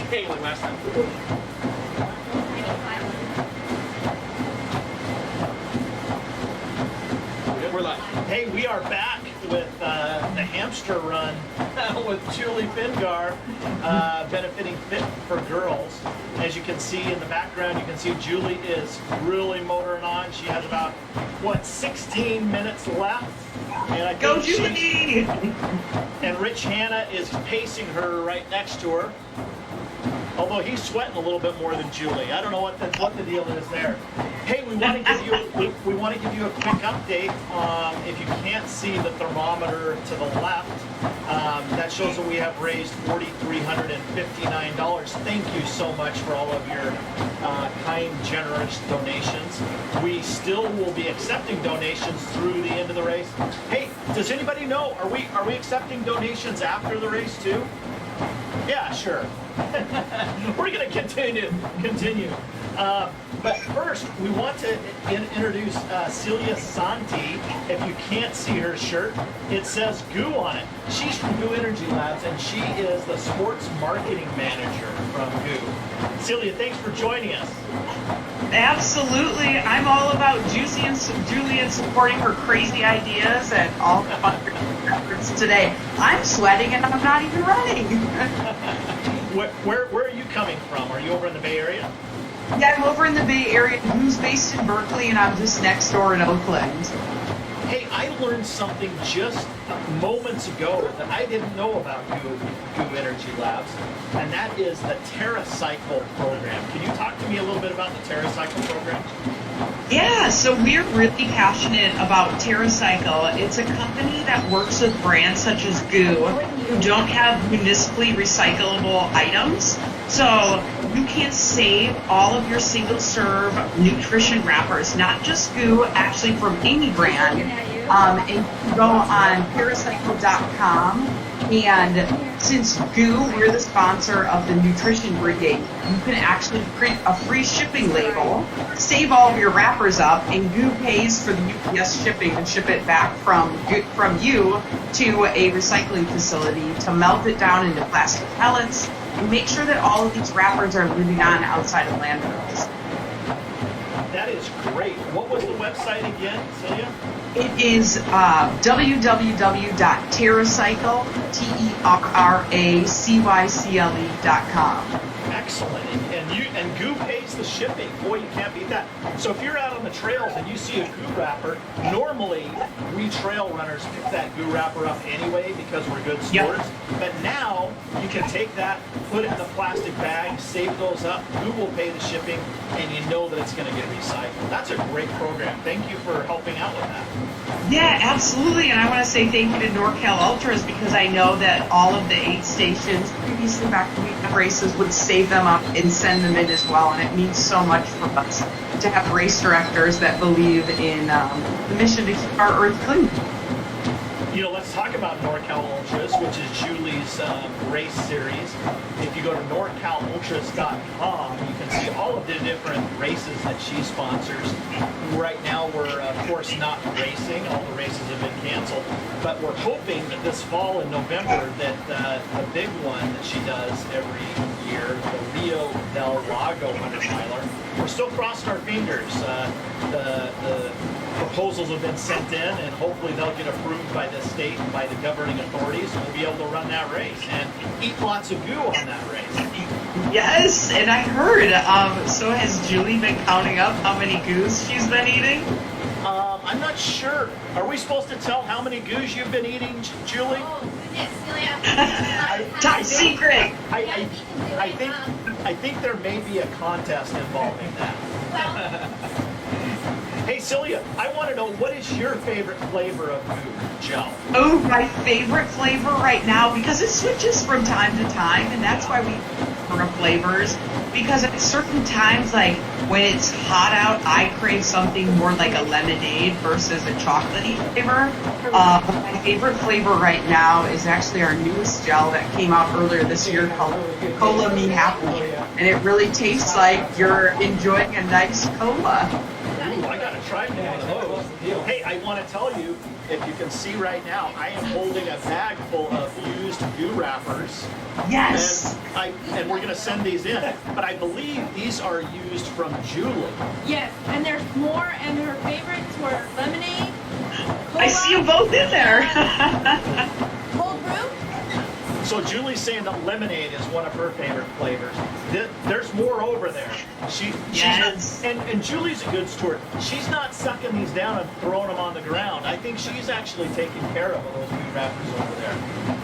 Hey, like last time. We're live. Hey, we are back with the hamster run with Julie Fingar, benefiting Fit for Girls. As you can see in the background, you can see Julie is really motoring on. She has about, 16 minutes left. And I Go Julie! And Rich Hanna is pacing her right next to her. Although he's sweating a little bit more than Julie. I don't know what the deal is there. Hey, we want to give you a quick update. If you can't see the thermometer to the left, that shows that we have raised $4,359. Thank you so much for all of your kind, generous donations. We still will be accepting donations through the end of the race. Hey, does anybody know? Are we accepting donations after the race too? Yeah, sure. We're going to continue. But first, we want to introduce Celia Santi. If you can't see her shirt, it says GOO on it. She's from GOO Energy Labs, and she is the sports marketing manager from GOO. Celia, thanks for joining us. Absolutely. I'm all about Julie and supporting her crazy ideas and all the fun efforts today. I'm sweating and I'm not even running. Where are you coming from? Are you over in the Bay Area? Yeah, I'm over in the Bay Area. Who's based in Berkeley, and I'm just next door in Oakland. Hey, I learned something just moments ago that I didn't know about GOO Energy Labs, and that is the TerraCycle program. Can you talk to me a little bit about the TerraCycle program? Yeah, so we're really passionate about TerraCycle. It's a company that works with brands such as GOO who don't have municipally recyclable items. So you can save all of your single-serve nutrition wrappers, not just GOO, actually from any brand. And you can go on TerraCycle.com, and since GOO, we're the sponsor of the Nutrition Brigade, you can actually print a free shipping label, save all of your wrappers up, and GOO pays for the UPS shipping and ship it back from you to a recycling facility to melt it down into plastic pellets and make sure that all of these wrappers are living on outside of landfills. That is great. What was the website again, Celia? It is www.terracycle, TerraCycle.com. Excellent. And GOO pays the shipping. Boy, you can't beat that. So if you're out on the trails and you see a GOO wrapper, normally we trail runners pick that GOO wrapper up anyway because we're good stewards. Yep. But now you can take that, put it in a plastic bag, save those up. GOO will pay the shipping, and you know that it's going to get recycled. That's a great program. Thank you for helping out with that. Yeah, absolutely. And I want to say thank you to NorCal Ultras, because I know that all of the 8 stations previously back to weekend races would save them up and send them in as well. And it means so much for us to have race directors that believe in the mission to keep our earth clean. You know, let's talk about NorCal Ultras, which is Julie's race series. If you go to norcalultras.com, you can see all of the different races that she sponsors. Right now, we're, of course, not racing. All the races have been canceled. But we're hoping that this fall in November that the big one that she does every year, the Rio del Lago 100-miler, we're still crossing our fingers. The proposals have been sent in, and hopefully they'll get approved by the state and by the governing authorities, and we'll be able to run that race and eat lots of GOO on that race. Yes, and I heard, so has Julie been counting up how many GOOs she's been eating? I'm not sure. Are we supposed to tell how many GOOs you've been eating, Julie? Oh, goodness, Celia. Top secret! I think there may be a contest involving that. Hey, Celia, I want to know, what is your favorite flavor of GOO gel? Oh, my favorite flavor right now, because it switches from time to time, and that's why we for flavors, because at certain times, like when it's hot out, I crave something more like a lemonade versus a chocolatey flavor. My favorite flavor right now is actually our newest gel that came out earlier this year called Cola Me Happy, and it really tastes like you're enjoying a nice cola. Ooh, I gotta try one of those. Hey, I want to tell you, if you can see right now, I am holding a bag full of used goo wrappers. Yes. And we're going to send these in. But I believe these are used from Julie. Yes, and there's more, and her favorites were lemonade, cola, I see them both in there. cold brew. So Julie's saying that lemonade is one of her favorite flavors. There's more over there. Yes. And Julie's a good steward. She's not sucking these down and throwing them on the ground. I think she's actually taking care of those goo wrappers over there.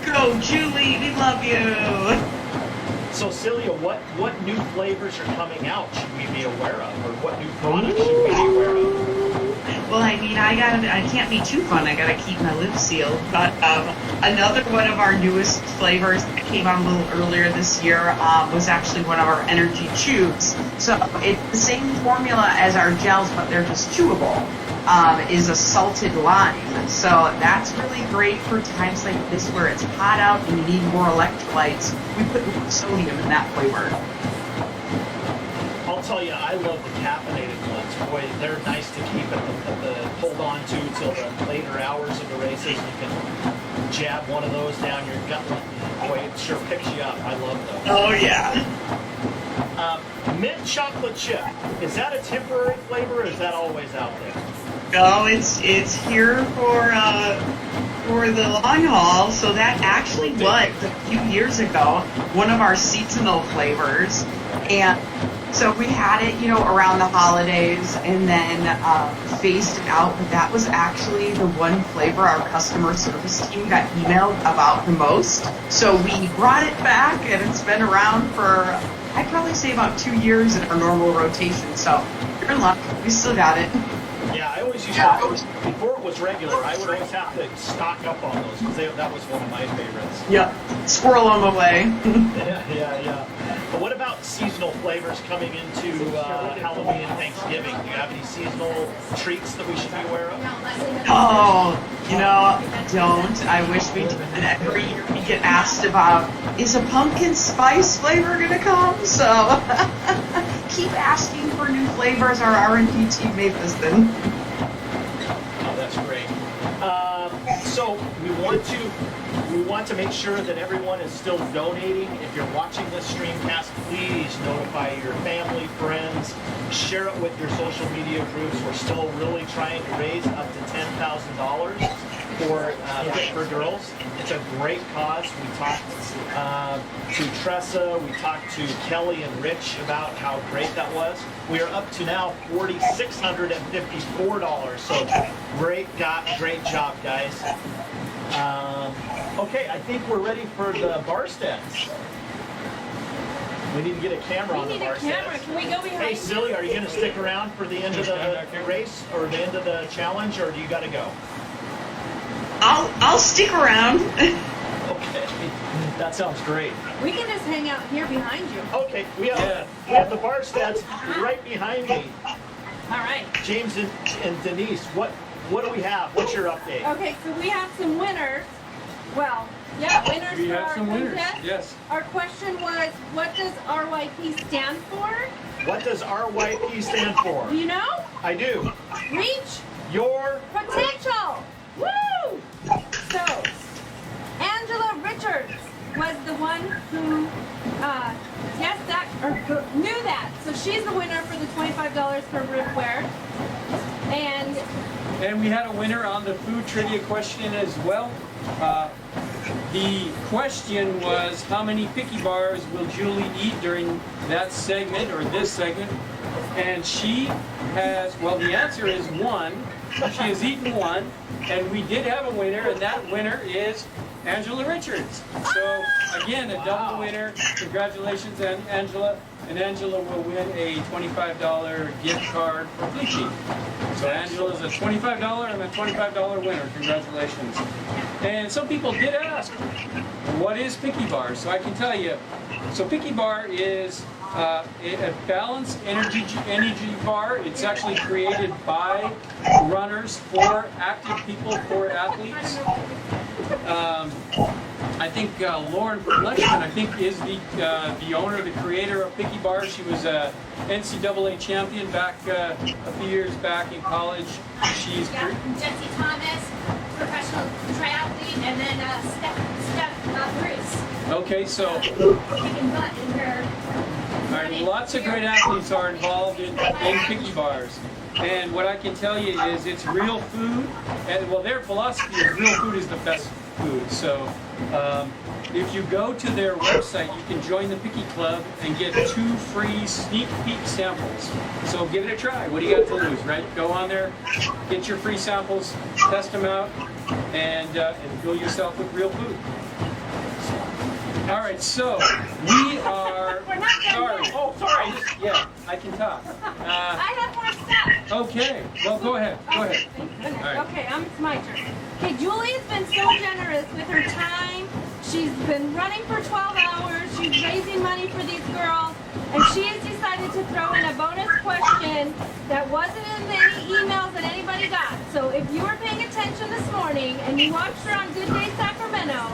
Go, Julie. We love you. So Celia, what new flavors are coming out should we be aware of? Or what new products should we be aware of? Well, I mean, I can't be too fun. I gotta keep my lips sealed. But another one of our newest flavors that came out a little earlier this year was actually one of our energy chews. So it's the same formula as our gels, but they're just chewable. Is a salted lime. So that's really great for times like this where it's hot out and you need more electrolytes. We put more sodium in that flavor. I'll tell you, I love the caffeinated ones. Boy, they're nice to keep at the hold on to till the later hours of the races. You can jab one of those down your gutlet. Boy, it sure picks you up. I love those. Oh yeah. Mint chocolate chip. Is that a temporary flavor or is that always out there? No, it's here for the long haul. So that actually was a few years ago one of our seasonal flavors, and so we had it, around the holidays, and then phased it out. But that was actually the one flavor our customer service team got emailed about the most. So we brought it back, and it's been around for, I'd probably say, about 2 years in our normal rotation. So you're in luck. We still got it. Yeah, I always used to, before it was regular, I would always have to stock up on those because that was one of my favorites. Yep. Squirrel them away. Yeah. But what about seasonal flavors coming into Halloween and Thanksgiving? Do you have any seasonal treats that we should be aware of? Oh, don't. I wish we did. And every year we get asked about, is a pumpkin spice flavor going to come? So keep asking for new flavors. Our R&D team made this then. Oh, that's great. So we want to make sure that everyone is still donating. If you're watching this streamcast, please notify your family, friends, share it with your social media groups. We're still really trying to raise up to $10,000 for Fit for Girls. It's a great cause. We talked to Tressa, we talked to Kelly and Rich about how great that was. We are up to now $4,654. So great job, guys. Okay, I think we're ready for the bar stands. We need to get a camera on the bar stands. Can we go behind? Hey, Silly, are you going to stick around for the end of the race or the end of the challenge, or do you got to go? I'll stick around. Okay, that sounds great. We can just hang out here behind you. Okay, we have the bar stands right behind me. All right. James and Denise, what do we have? What's your update? Okay, so we have some winners. Well, yeah, winners We for have our some winners. contest. Yes. Our question was, what does RYP stand for? What does RYP stand for? Do you know? I do. Reach Your potential. Woo! So, Angela Richards was the one who guessed that or who knew that. So she's the winner for the $25 for ribware. And we had a winner on the food trivia question as well. The question was, how many picky bars will Julie eat during that segment or this segment? And she has, well, the answer is 1. She has eaten 1, and we did have a winner, and that winner is Angela Richards. So again, a double winner. Congratulations, Angela. And Angela will win a $25 gift card for Fleecy. So Angela's a $25 and a $25 winner. Congratulations. And some people did ask, what is Picky Bar? So I can tell you. So Picky Bar is a balanced energy bar. It's actually created by runners for active people, for athletes. I think Lauren Fletchman, is the owner, the creator of Picky Bar. She was a NCAA champion back a few years back in college. Jesse Thomas, professional triathlete, and then Steph Bruce. Okay, so Kicking butt in her. all right, lots of great athletes are involved in picky bars. And what I can tell you is it's real food. And well, their philosophy is real food is the best food. So if you go to their website, you can join the Picky Club and get 2 free sneak peek samples. So give it a try. What do you got to lose, right? Go on there, get your free samples, test them out, and fill yourself with real food. All right, so we are. We're not done Sorry. yet. Oh, sorry. Yeah, I can talk. I have more stuff. Okay. Well, go ahead. Go ahead. Thank goodness. All right. Okay, it's my turn. Okay, Julie's been so generous with her time. She's been running for 12 hours. She's raising money for these girls. And she has decided to throw in a bonus question that wasn't in any emails that anybody got. So if you were paying attention this morning and you watched her on Good Day Sacramento,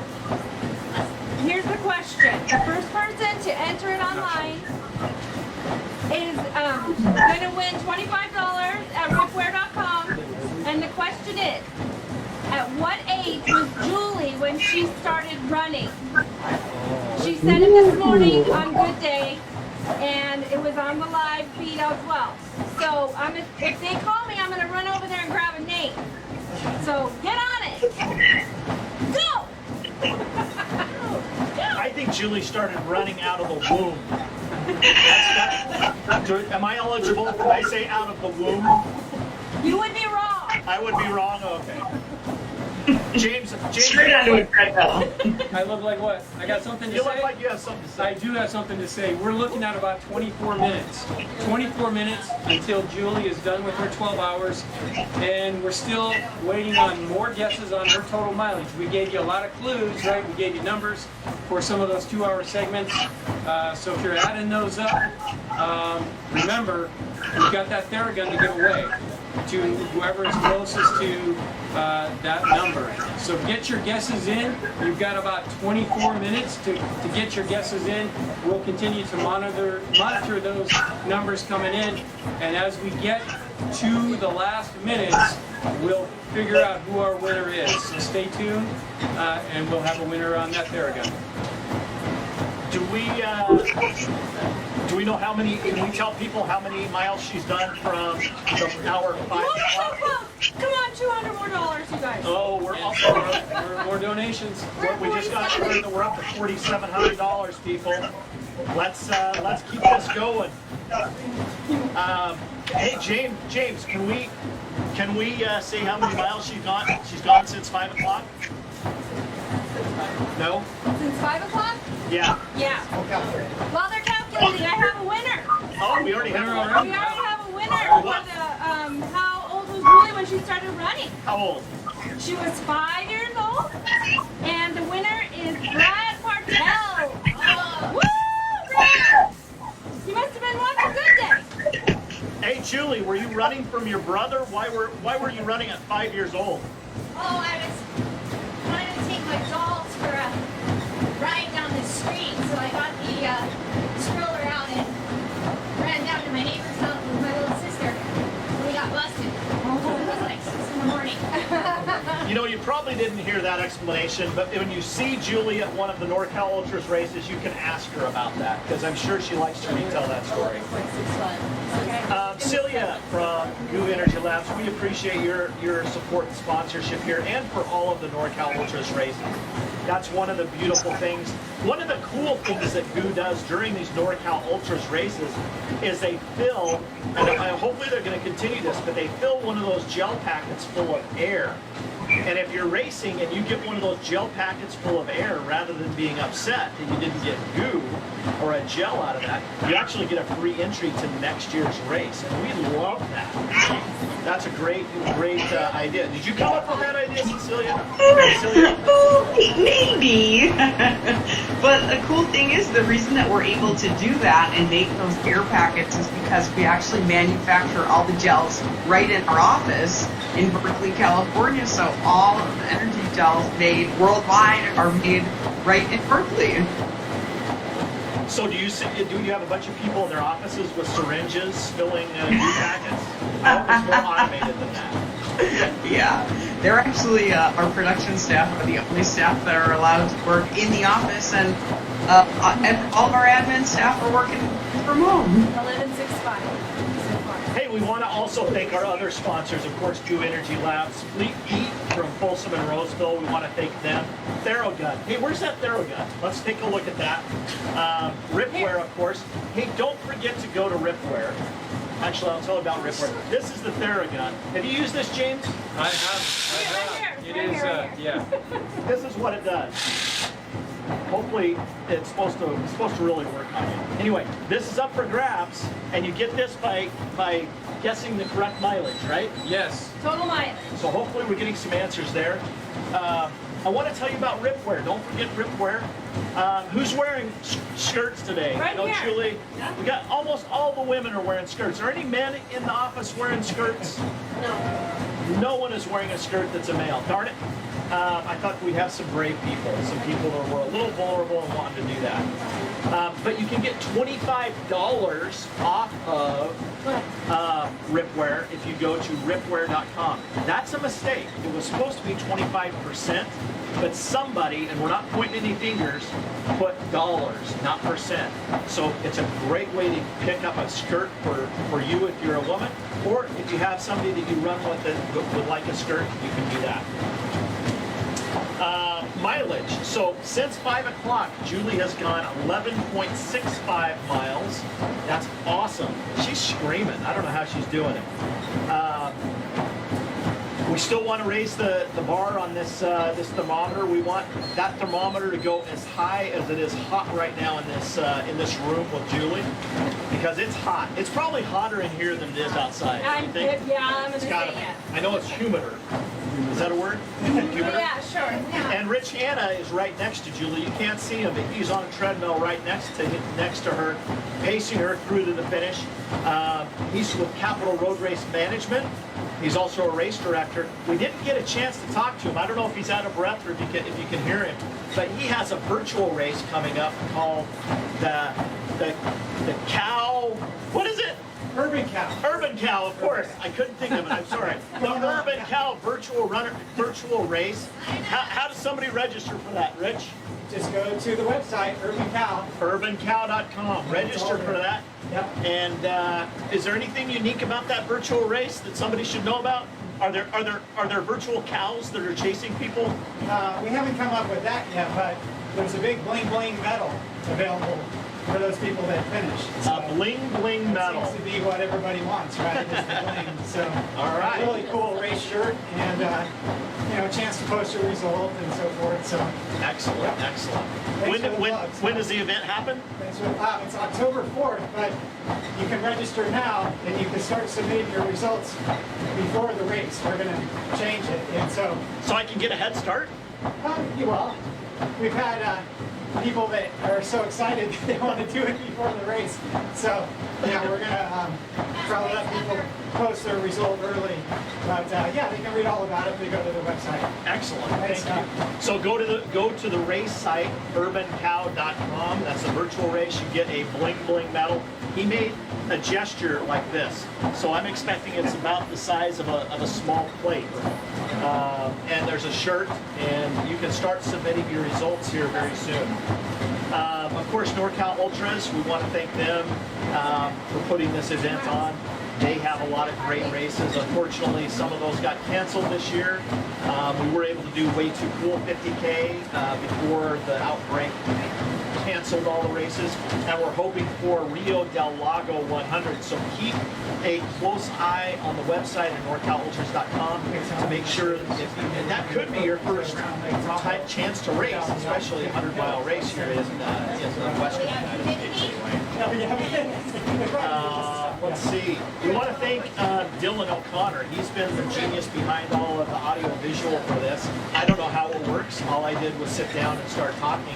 here's the question. The first person to enter it online is going to win $25 at ripware.com. And the question is, at what age was Julie when she started running? She said it this morning on Good Day, and it was on the live feed as well. So if they call me, I'm going to run over there and grab a name. So get on it. Go! I think Julie started running out of the womb. Am I eligible? Can I say out of the womb? You would be wrong. I would be wrong? Okay. James, Straight onto a treadmill. I look like what? I got something to you say? look like you have something to I say. do have something to say. We're looking at about 24 minutes. 24 minutes until Julie is done with her 12 hours. And we're still waiting on more guesses on her total mileage. We gave you a lot of clues, right? We gave you numbers for some of those 2-hour segments. So if you're adding those up, remember, you've got that Theragun to give away to whoever is closest to that number. So get your guesses in. You've got about 24 minutes to get your guesses in. We'll continue to monitor those numbers coming in. And as we get to the last minutes, we'll figure out who our winner is. So stay tuned, and we'll have a winner on that Theragun. Do we know how many? Can we tell people how many miles she's done from the hour 5 o'clock? Come on, $200 more, you guys. Oh, we're up. More donations. We just got to learn that we're up to $4,700, people. Let's keep this going. Hey, James, can we say how many miles she's gone? She's gone since 5 o'clock. No. Since 5 o'clock? Yeah. Yeah. While they're calculating, I have a winner. Oh, we already have We one. already have a winner for the, how old was Julie when she started running? How old? She was 5 years old, and the winner is Brad Partel. Woo, Brad! You must have been watching Good Day. Hey, Julie, were you running from your brother? Why were you running at 5 years old? Oh, I was wanting to take my dolls for a ride down the street, so I got the stroller out and ran down to my neighbor's house with my little sister. And we got busted. It was like 6 in the morning. You know, you probably didn't hear that explanation, but when you see Julie at one of the NorCal Ultras races, you can ask her about that, because I'm sure she likes to retell that story. Celia from Goo Energy Labs, we appreciate your support and sponsorship here, and for all of the NorCal Ultras races. That's one of the beautiful things. One of the cool things that Goo does during these NorCal Ultras races is they fill, and hopefully they're going to continue this, but they fill one of those gel packets full of air. And if you're racing and you get one of those gel packets full of air, rather than being upset that you didn't get goo or a gel out of that, you actually get a free entry to next year's race. And we love that. That's a great idea. Did you come up with that idea, Cecilia? Maybe. But the cool thing is, the reason that we're able to do that and make those air packets is because we actually manufacture all the gels right in our office in Berkeley, California. So all of the energy gels made worldwide are made right in Berkeley. So do you have a bunch of people in their offices with syringes filling new packets? I hope it's more automated than that. Yeah, they're actually our production staff are the only staff that are allowed to work in the office, and all of our admin staff are working from home. 1165 so far. Hey, we want to also thank our other sponsors, of course, Dew Energy Labs, Fleet Eat from Folsom and Roseville. We want to thank them. Theragun. Hey, where's that Theragun? Let's take a look at that. Ripware, of course. Hey, don't forget to go to Ripware. Actually, I'll tell you about Ripware. This is the Theragun. Have you used this, James? I have. It is, yeah. This is what it does. Hopefully, it's supposed to really work on you. Anyway, this is up for grabs, and you get this by guessing the correct mileage, right? Yes. Total mileage. So hopefully we're getting some answers there. I want to tell you about Ripware. Don't forget Ripware. Who's wearing skirts today? Right No, here. Julie? Yeah. We got almost all the women are wearing skirts. Are any men in the office wearing skirts? No. No one is wearing a skirt that's a male. Darn it. I thought we'd have some brave people, some people that were a little vulnerable and wanted to do that. But you can get $25 off of Ripware if you go to ripware.com. That's a mistake. It was supposed to be 25%, but somebody, and we're not pointing any fingers, put dollars, not percent. So it's a great way to pick up a skirt for you if you're a woman, or if you have somebody that you run with that would like a skirt, you can do that. Mileage. So since 5 o'clock, Julie has gone 11.65 miles. That's awesome. She's screaming. I don't know how she's doing it. We still want to raise the bar on this this thermometer. We want that thermometer to go as high as it is hot right now in this room with Julie, because it's hot. It's probably hotter in here than it is outside. I'm You think? gonna It's say gotta it. be. I know it's humider. Is that a word? Humider? Yeah, sure. Yeah. And Rich Hanna is right next to Julie. You can't see him, but he's on a treadmill right next to her, pacing her through to the finish. He's with Capital Road Race Management. He's also a race director. We didn't get a chance to talk to him. I don't know if he's out of breath or if you can hear him, but he has a virtual race coming up called the Cow. What is it? Urban Cow. Urban Cow, of course. I couldn't think of it. I'm sorry. The Urban Cow virtual race. How does somebody register for that, Rich? Just go to the website, Urban Cow. Urbancow.com. Register for that. Yep. And is there anything unique about that virtual race that somebody should know about? Are there virtual cows that are chasing people? We haven't come up with that yet, but there's a big bling bling medal available for those people that finish. A bling bling medal. It seems to be what everybody wants, right? Is the bling. So, All right. Really cool race shirt and a chance to post your result and so forth. So, Excellent, excellent. Thanks for the plugs. When does the event happen? thanks for, it's October 4th, but you can register now and you can start submitting your results before the race. We're going to change it, and so. So I can get a head start? You will. We've had people that are so excited that they want to do it before the race. So, yeah, we're going to probably let people post their result early. But, yeah, they can read all about it if they go to the website. Excellent. Thanks, Thank you. So go to the race site, urbancow.com. That's a virtual race. You get a bling bling medal. He made a gesture like this. So I'm expecting it's about the size of a small plate. And there's a shirt, and you can start submitting your results here very soon. Of course, NorCal Ultras, we want to thank them for putting this event on. They have a lot of great races. Unfortunately, some of those got canceled this year. We were able to do Way Too Cool 50K before the outbreak canceled all the races, and we're hoping for Rio del Lago 100. So keep a close eye on the website at norcalultras.com to make sure and that could be your first chance to race, especially a 100-mile race here in the Western United States anyway. Let's see. We want to thank Dylan O'Connor. He's been the genius behind all of the audio visual for this. I don't know how it works. All I did was sit down and start talking,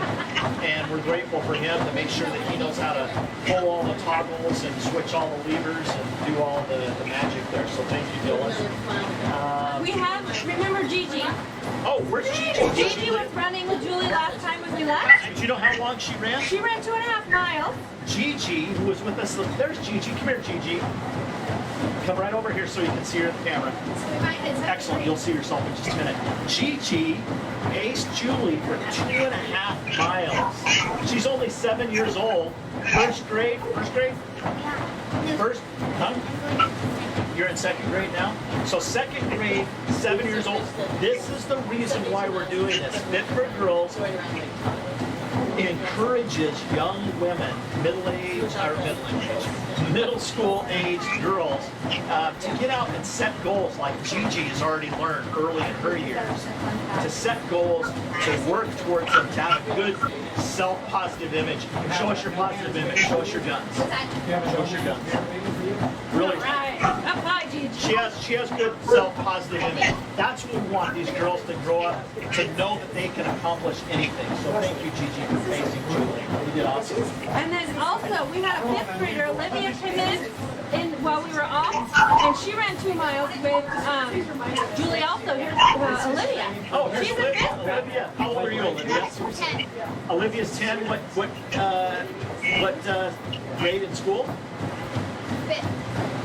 and we're grateful for him to make sure that he knows how to pull all the toggles and switch all the levers and do all the magic there. So thank you, Dylan. We have, remember Gigi? Oh, where's Gigi? Gigi was running with Julie last time when we left. Do you know how long she ran? She ran 2.5 miles. Gigi, who was with us, there's Gigi. Come here, Gigi. Gigi. Come right over here so you can see her in the camera. Excellent. You'll see yourself in just a minute. Gigi aced Julie for 2.5 miles. She's only 7 years old. First grade? First? Huh? You're in second grade now? So second grade, 7 years old. This is the reason why we're doing this. Fit for Girls encourages young women, middle school aged girls to get out and set goals like Gigi has already learned early in her years. To set goals, to work towards them, to have a good self-positive image. Show us your positive image. Show us your guns. Show us your guns. Really. Right. Up high, Gigi. She has good self-positive image. That's what we want these girls to grow up to know that they can accomplish anything. So thank you, Gigi, for facing Julie. You did awesome. And then also, we had a fifth grader, Olivia, came in while we were off, and she ran 2 miles with Julie also. Here's Olivia. Oh, here's She's a Olivia. fifth grader. Olivia. How old are you, Olivia? 10. Olivia's 10. What grade in school? 5th.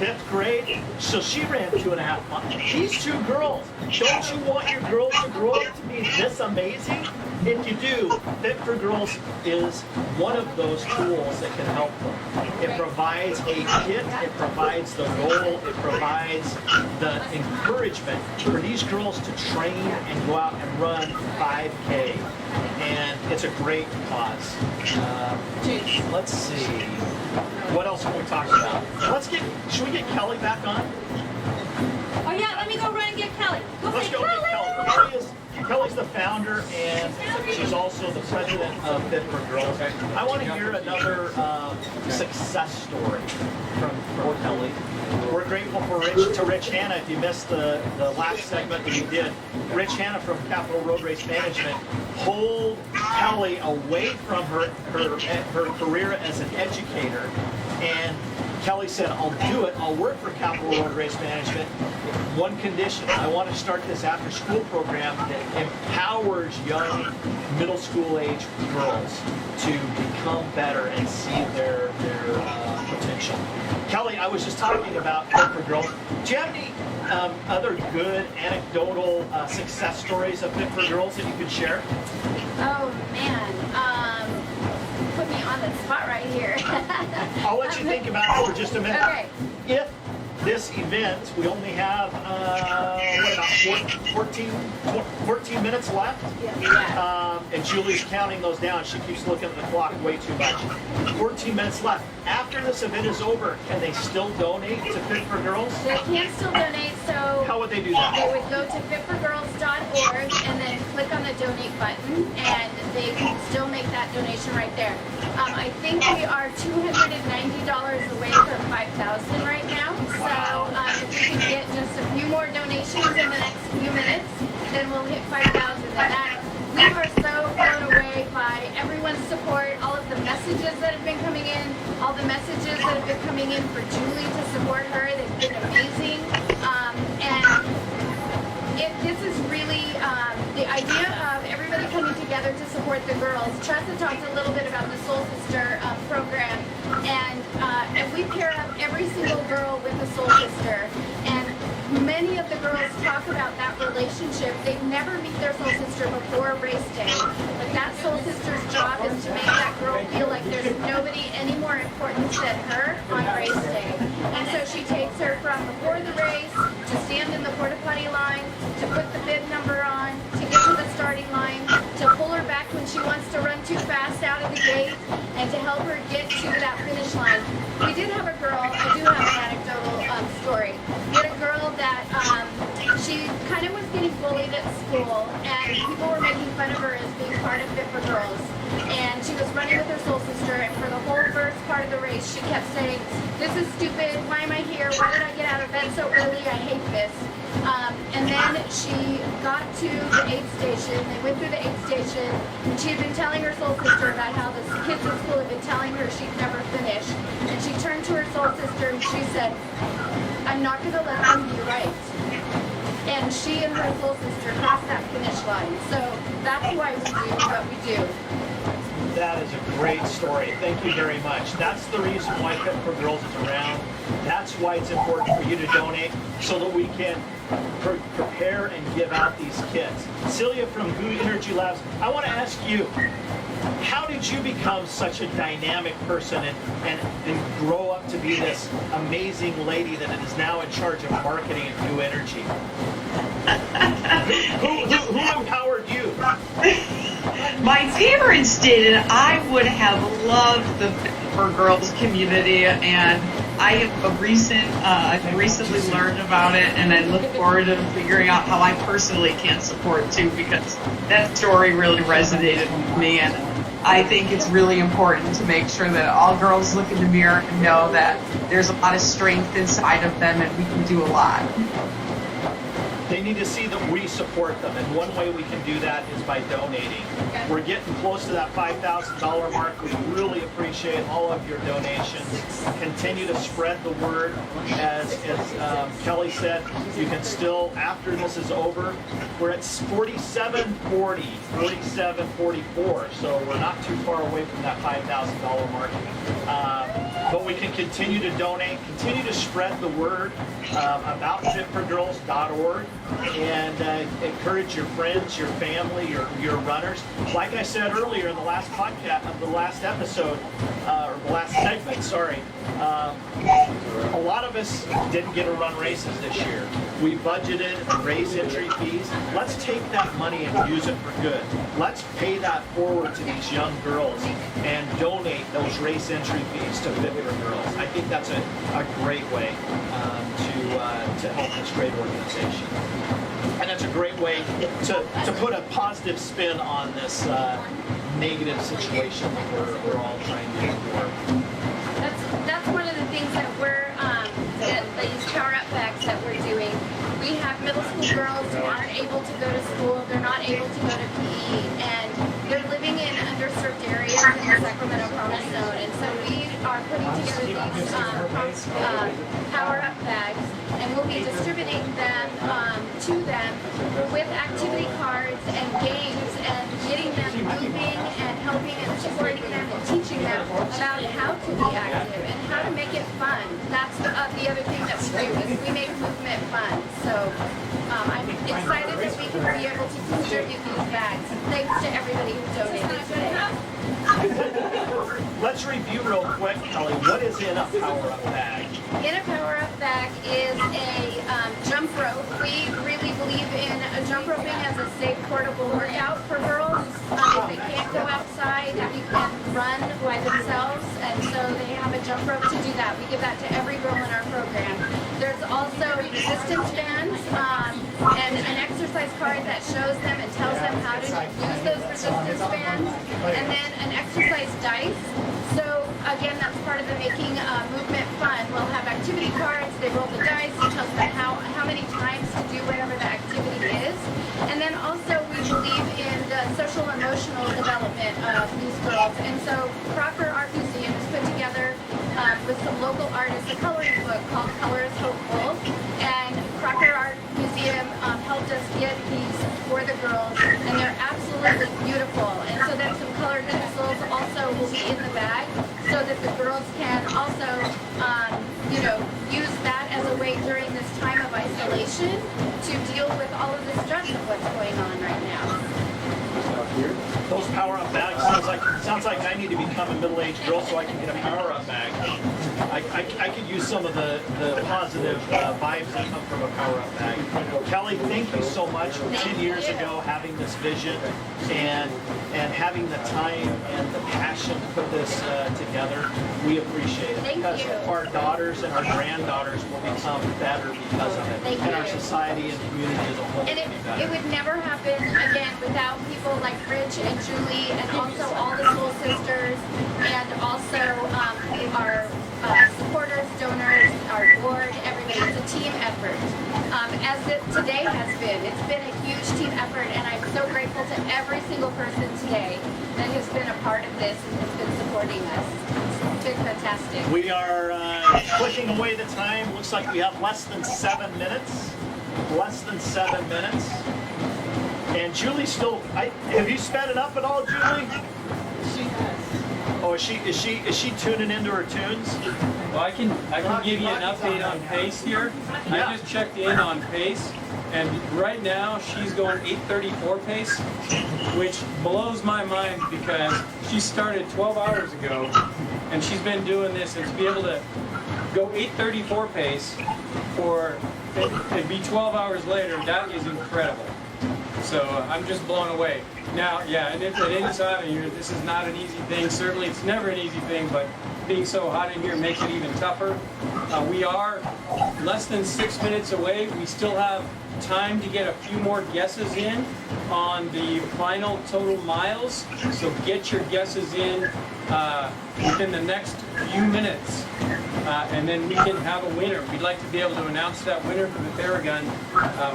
5th grade. So she ran 2.5 miles. These two girls, don't you want your girls to grow up to be this amazing? If you do, Fit for Girls is one of those tools that can help them. It provides a kit, it provides the goal, it provides the encouragement for these girls to train and go out and run 5K. And it's a great cause. Let's see. What else can we talk about? Should we get Kelly back on? Oh yeah, let me go run and get Kelly. Let's say go Kelly. get Kelly. Kelly's the founder, and she's also the president of Fit for Girls. I want to hear another success story from Kelly. We're grateful for Rich Hanna. If you missed the last segment that we did, Rich Hanna from Capital Road Race Management pulled Kelly away from her career as an educator, and Kelly said, I'll do it. I'll work for Capital Road Race Management. One condition, I want to start this after school program that empowers young middle school age girls to become better and see their potential. Kelly, I was just talking about Fit for Girls. Do you have any other good anecdotal success stories of Fit for Girls that you could share? Oh, man. Put me on the spot right here. I'll let you think about it for just a minute. Okay. If this event, we only have, what, about 14 minutes left? And Julie's counting those down. She keeps looking at the clock way too much. 14 minutes left. After this event is over, can they still donate to Fit for Girls? They can still donate, so How would they do that? they would go to fitforgirls.org and then click on the donate button, and they can still make that donation right there. I think we are $290 away from 5,000 right now. So if we can get just a few more donations in the next few minutes, then we'll hit 5,000. And that we are so blown away by everyone's support, all of the messages that have been coming in, all the messages that have been coming in for Julie to support her. They've been amazing. This is really the idea of everybody coming together to support the girls. Tressa talked a little bit about the Soul Sister program, and we pair up every single girl with a Soul Sister. And many of the girls talk about that relationship. They never meet their Soul Sister before race day. But that Soul Sister's job is to make that girl feel like there's nobody any more important than her on race day. And so she takes her from before the race to stand in the porta potty line, to put the bib number on, to get to the starting line, to pull her back when she wants to run too fast out of the gate, and to help her get to that finish line. We did have a girl, I do have an anecdotal story. We had a girl that she kind of was getting bullied at school, and people were making fun of her as being part of Fit for Girls. And she was running with her Soul Sister, and for the whole first part of the race, she kept saying, "This is stupid, why am I here, why did I get out of bed so early, I hate this." And then she got to the aid station. They went through the aid station, and she had been telling her Soul Sister about how the kids at school had been telling her she'd never finish. And she turned to her Soul Sister and she said, "I'm not going to let them be right." And she and her Soul Sister crossed that finish line. So that's why we do what we do. That is a great story. Thank you very much. That's the reason why Fit for Girls is around. That's why it's important for you to donate so that we can prepare and give out these kits. Celia from Goo Energy Labs, I want to ask you, how did you become such a dynamic person and grow up to be this amazing lady that is now in charge of marketing at Goo Energy? Who empowered you? My parents did, and I would have loved the Fit for Girls community, and I have I've recently learned about it, and I look forward to figuring out how I personally can support too, because that story really resonated with me, and I think it's really important to make sure that all girls look in the mirror and know that there's a lot of strength inside of them, and we can do a lot. They need to see that we support them, and one way we can do that is by donating. We're getting close to that $5,000 mark. We really appreciate all of your donations. Continue to spread the word. As Kelly said, you can still, after this is over, we're at 4740, 4744, so we're not too far away from that $5,000 mark. But we can continue to donate, continue to spread the word about fitforgirls.org, and encourage your friends, your family, your runners. Like I said earlier in the last podcast, the last episode, or the last segment, sorry, a lot of us didn't get to run races this year. We budgeted race entry fees. Let's take that money and use it for good. Let's pay that forward to these young girls and donate those race entry fees to Fit for Girls. I think that's a great way to help this great organization. And that's a great way to put a positive spin on this negative situation that we're all trying to endure. That's one of the things that we're these power up bags that we're doing. We have middle school girls who aren't able to go to school, they're not able to go to PE, and they're living in underserved areas in the Sacramento Promise Zone. And so we are putting together these power up bags, and we'll be distributing them to them with activity cards and games, and getting them moving and helping and supporting them and teaching them about how to be active and how to make it fun. That's the other thing that we do, is we make movement fun. So I'm excited that we can be able to distribute these bags. Thanks to everybody who donated today. Let's review real quick, Kelly. What is in a power-up bag? In a power-up bag is a jump rope. We really believe in jump roping as a safe, portable workout for girls. If they can't go outside, you can run by themselves, and so they have a jump rope to do that. We give that to every girl in our program. There's also resistance bands and an exercise card that shows them and tells them how to use those resistance bands, and then an exercise dice. So again, that's part of the making movement fun. We'll have activity cards, they roll the dice, it tells them how many times to do whatever the activity is. And then also we believe in the social emotional development of these girls. And so Crocker Art Museum has put together with some local artists a coloring book called Color is Hopeful. And Crocker Art Museum helped us get these for the girls, and they're absolutely beautiful. And so then some colored pencils also will be in the bag, so that the girls can also, use that as a way during this time of isolation to deal with all of the stress of what's going on right now. Those power-up bags sounds like I need to become a middle-aged girl so I can get a power-up bag. I could use some of the positive vibes that come from a power-up bag. Kelly, thank you so much for 10 years ago having this vision and having the time and the passion to put this together. We appreciate it. Because our daughters and our granddaughters will become better because of it. And our society and community as a whole will be better. It would never happen again without people like Rich and Julie, and also all the Soul Sisters, and also our supporters, donors, our board, everybody. It's a team effort. As it today has been. It's been a huge team effort, and I'm so grateful to every single person today that has been a part of this and has been supporting us. It's been fantastic. We are clicking away the time. Looks like we have less than 7 minutes. Less than 7 minutes. And Julie's still, have you sped it up at all, Julie? She has. So is she tuning into her tunes? Well, I can give you an update on pace here. Yeah. I just checked in on pace, and right now she's going 8:34 pace, which blows my mind because she started 12 hours ago, and she's been doing this, and to be able to go 8:34 pace for it'd be 12 hours later, that is incredible. So I'm just blown away. Now, yeah, and it is hot in here. This is not an easy thing. Certainly, it's never an easy thing, but being so hot in here makes it even tougher. We are less than 6 minutes away. We still have time to get a few more guesses in on the final total miles. So get your guesses in within the next few minutes. And then we can have a winner. We'd like to be able to announce that winner for the Theragun.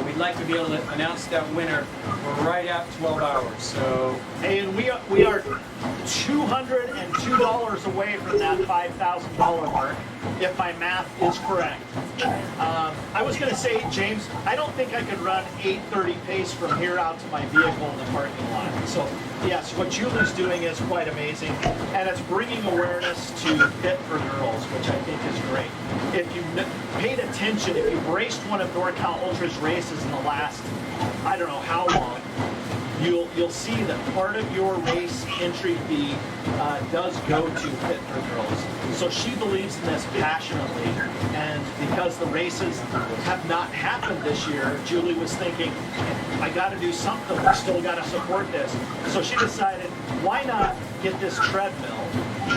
We'd like to be able to announce that winner right at 12 hours. So, And we are $202 away from that $5,000 mark, if my math is correct. I was going to say, James, I don't think I could run 8:30 pace from here out to my vehicle in the parking lot. So, yes, what Julie's doing is quite amazing, and it's bringing awareness to Fit for Girls, which I think is great. If you paid attention, if you've raced one of NorCal Ultra's races in the last, I don't know how long, you'll see that part of your race entry fee does go to Fit for Girls. So she believes in this passionately, and because the races have not happened this year, Julie was thinking, I got to do something. We still got to support this. So she decided, why not get this treadmill?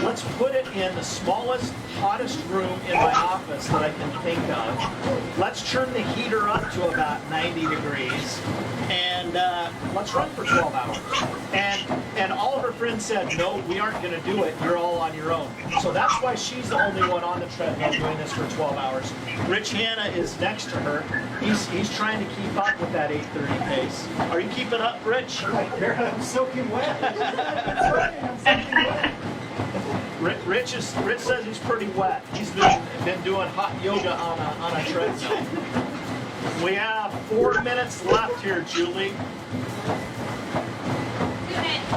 Let's put it in the smallest, hottest room in my office that I can think of. Let's turn the heater up to about 90 degrees, and let's run for 12 hours. And all of her friends said, no, we aren't going to do it. You're all on your own. So that's why she's the only one on the treadmill doing this for 12 hours. Rich Hanna is next to her. He's trying to keep up with that 8:30 pace. Are you keeping up, Rich? Right there, I'm soaking wet. That's right, I'm soaking wet. Rich says he's pretty wet. He's been doing hot yoga on a treadmill. We have 4 minutes left here, Julie.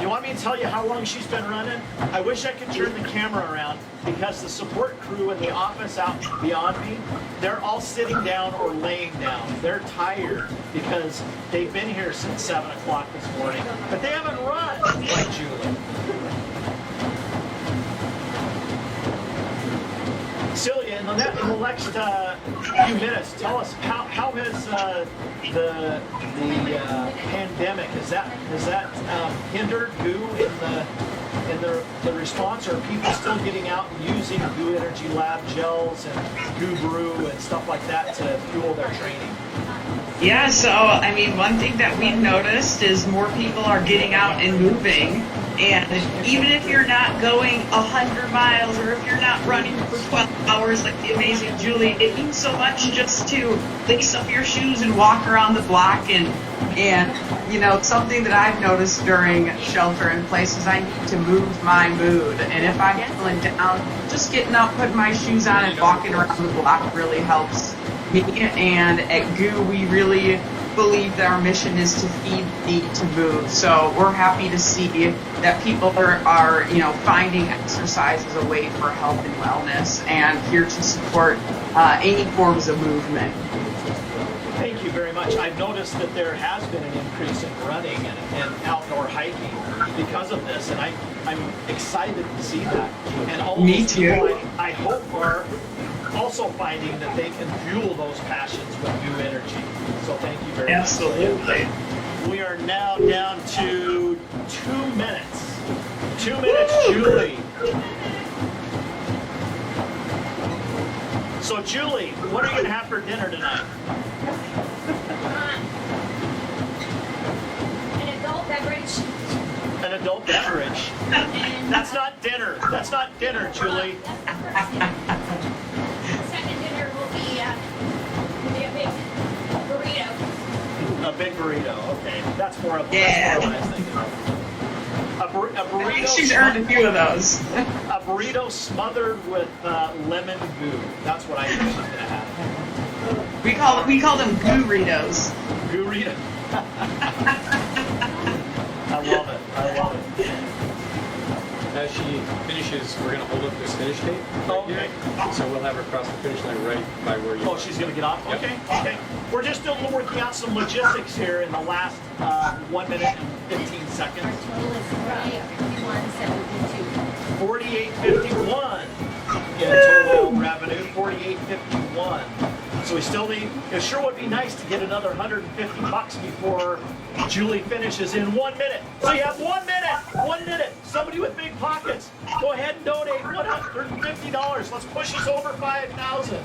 You want me to tell you how long she's been running? I wish I could turn the camera around because the support crew in the office out beyond me, they're all sitting down or laying down. They're tired because they've been here since 7 o'clock this morning, but they haven't run like Julie. Celia, in the next few minutes, tell us how has the pandemic has that hindered GOO in the response? Or are people still getting out and using GOO Energy Lab gels and GOO Brew and stuff like that to fuel their training? Yeah, so I mean, one thing that we've noticed is more people are getting out and moving. And even if you're not going 100 miles or if you're not running for 12 hours like the amazing Julie, it means so much just to lace up your shoes and walk around the block. And you know, something that I've noticed during shelter in place is I need to move my mood. And if I'm feeling down, just getting up, putting my shoes on and walking around the block really helps me. And at GOO, we really believe that our mission is to feed the need to move. So we're happy to see that people are finding exercise as a way for health and wellness, and here to support any forms of movement. Thank you very much. I've noticed that there has been an increase in running and outdoor hiking because of this, and I'm excited to see that. And all Me those too. people I hope are also finding that they can fuel those passions with GOO Energy. So thank you very Absolutely. much. We are now down to 2 minutes. 2 minutes, Julie. So Julie, what are you going to have for dinner tonight? An adult beverage. An adult beverage. That's not dinner. That's not dinner, Julie. Second dinner will be a big burrito. A big burrito. Okay, that's more of Yeah. what I was thinking of. A I think burrito. she's earned a few of those. A burrito smothered with lemon goo. That's what I think she's gonna have. We call them Goo-ritos. Burrito. I love it. I love it. as she finishes, we're going to hold up this finish tape. Oh, right okay. here. So we'll have her cross the finish line right by where you Oh, are. she's going to get off? Yep. Okay, okay. We're just still working out some logistics here in the last 1 minute and 15 Our seconds. total is 48.51 48.51 in total revenue. 48.51. So we still need. It sure would be nice to get another $150 before Julie finishes in 1 minute. So you have 1 minute. 1 minute. Somebody with big pockets, go ahead and donate $150. Let's push us over 5,000.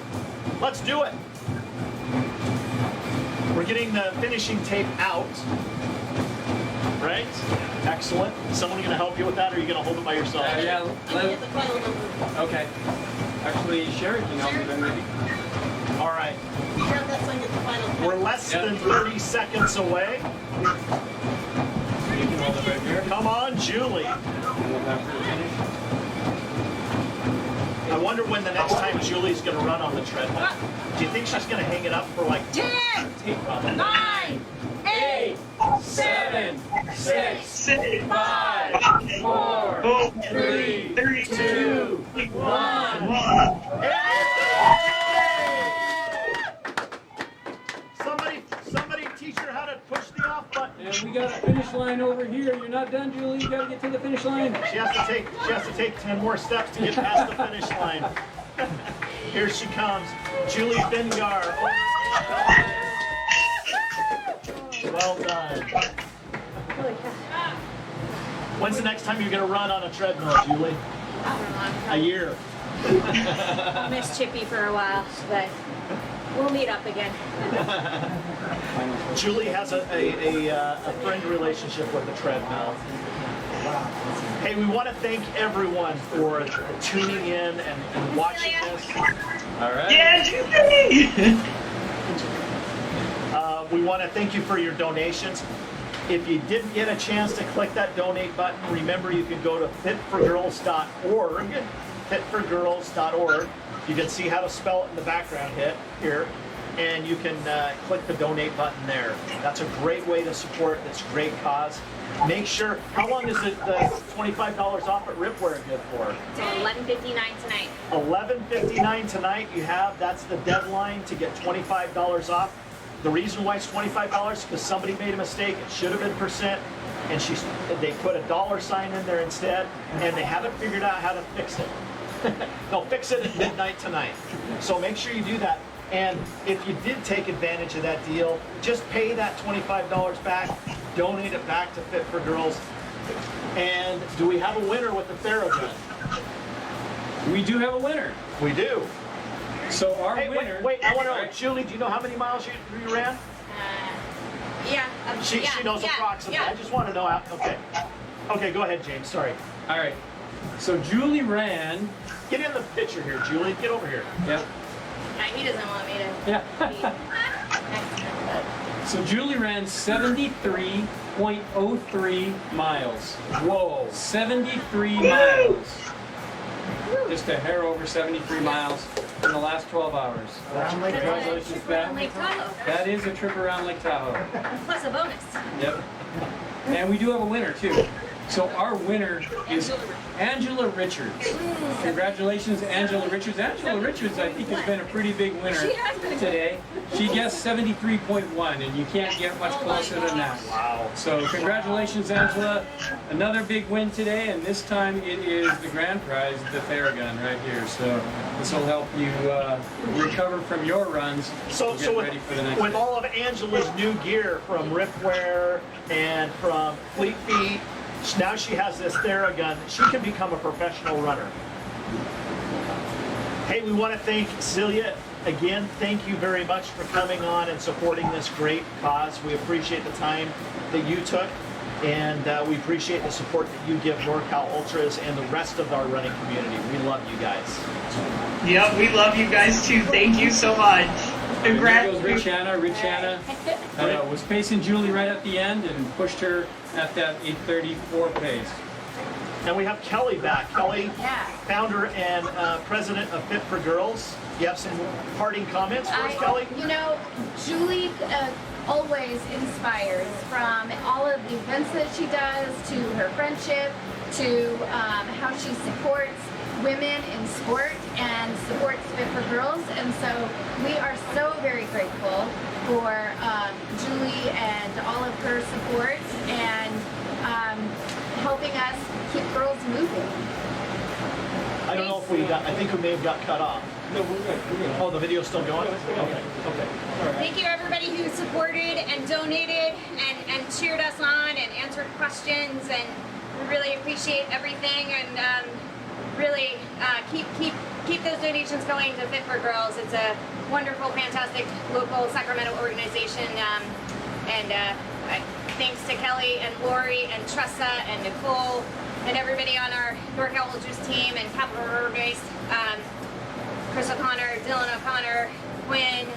Let's do it. We're getting the finishing tape out. Right? Excellent. Is someone going to help you with that, or are you going to hold it by yourself? Yeah, I'm gonna get the final number. okay. Actually, Sherry can help you then maybe. All right. Grab that so I can get the final number. We're less than 30 seconds away. You can hold it right here. Come on, Julie. And we'll have her finish. I wonder when the next time Julie's going to run on the treadmill. Do you think she's going to hang it up for like 10, tape run? 9, 8, 7, 6, 5, 4, 3, 2, 1. Somebody teach her how to push the off button. And we got a finish line over here. You're not done, Julie. You got to get to the finish line. She has to take 10 more steps to get past the finish line. Here she comes, Julie Fingar. Well done. When's the next time you're going to run on a treadmill, Julie? A year. I'll miss Chippy for a while, but we'll meet up again. Julie has a friend relationship with the treadmill. Hey, we want to thank everyone for tuning in and watching this. All right. Yeah, Julie! We want to thank you for your donations. If you didn't get a chance to click that donate button, remember you can go to fitforgirls.org. Fitforgirls.org. You can see how to spell it in the background here. And you can click the donate button there. That's a great way to support this great cause. Make sure, how long is it the $25 off at Ripwear good for? So 11:59 tonight. 11:59 tonight that's the deadline to get $25 off. The reason why it's $25 is because somebody made a mistake. It should have been percent, and they put a $sign in there instead, and they haven't figured out how to fix it. They'll fix it at midnight tonight. So make sure you do that. And if you did take advantage of that deal, just pay that $25 back, donate it back to Fit for Girls. And do we have a winner with the Theragun? We do have a winner. We do. So our Hey, winner. wait, I want to know, Julie, do you know how many miles you ran? Yeah. She knows approximately. I just want to know how. Okay, go ahead, James. Sorry. All right. So Julie ran. Get in the picture here, Julie. Get over here. Yep. He doesn't want me to. Yeah. So Julie ran 73.03 miles. Whoa. 73 miles. Just a hair over 73 miles in the last 12 hours. Congratulations, Around Ben. Lake Tahoe. That is a trip around Lake Tahoe. Plus a bonus. Yep. And we do have a winner too. So our winner is Angela Richards. Congratulations, Angela Richards. Angela Richards, I think, has been a pretty big winner today. She guessed 73.1, and you can't get much closer than that. Wow. So congratulations, Angela. Another big win today, and this time it is the grand prize, the Theragun right here. So this will help you recover from your runs. So and get ready for the next with day. all of Angela's new gear from Ripwear and from Fleet Feet, now she has this Theragun. She can become a professional runner. Hey, we want to thank Celia again. Thank you very much for coming on and supporting this great cause. We appreciate the time that you took, and we appreciate the support that you give NorCal Ultras and the rest of our running community. We love you guys. Yep, we love you guys too. Thank you so much. There Congrats. goes Rich Hanna. Rich Hanna was pacing Julie right at the end and pushed her at that 8:34 pace. And we have Kelly back. Kelly, Yeah. founder and president of Fit for Girls. You have some parting comments for us, Kelly? You know, Julie always inspires, from all of the events that she does, to her friendship, to how she supports women in sport and supports Fit for Girls. And so we are so very grateful for Julie and all of her support and helping us keep girls moving. I don't know if we got, I think we may have got cut off. No, we're good. Oh, the video's still going? Okay, okay. Thank you everybody who supported and donated and cheered us on and answered questions, and we really appreciate everything, and really keep those donations going to Fit for Girls. It's a wonderful, fantastic local Sacramento organization, thanks to Kelly and Lori and Tressa and Nicole and everybody on our NorCal Ultras team and Capital River Base. Chris O'Connor, Dylan O'Connor, Quinn,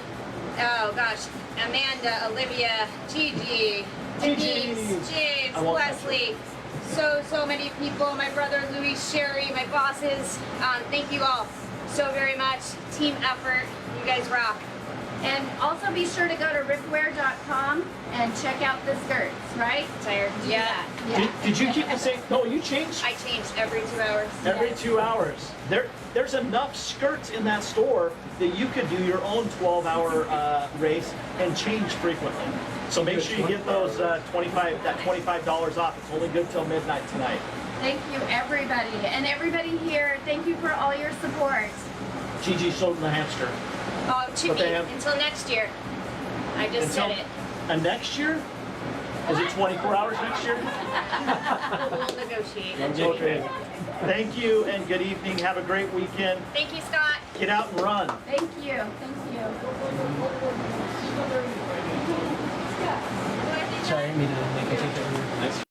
oh gosh, Amanda, Olivia, Gigi, Denise, James, Leslie, so many people, my brother Louis, Sherry, my bosses. Thank you all so very much. Team effort, you guys rock. And also be sure to go to ripwear.com and check out the skirts, right? Tired? Do Yeah. that. Yeah. Did you keep the same? No, you changed I changed every 2 hours. every 2 hours. There's enough skirts in that store that you could do your own 12-hour race and change frequently. So make sure you get those $25 off. It's only good till midnight tonight. Thank you, everybody. And everybody here, thank you for all your support. Gigi sold the hamster. Oh, Chippy, they have- until next year. I just said it. And next year? Is it 24 hours next year? We'll negotiate. Okay. Thank you and good evening. Have a great weekend. Thank you, Scott. Get out and run. Thank you. Thank you. Sorry, I didn't mean to make a take that.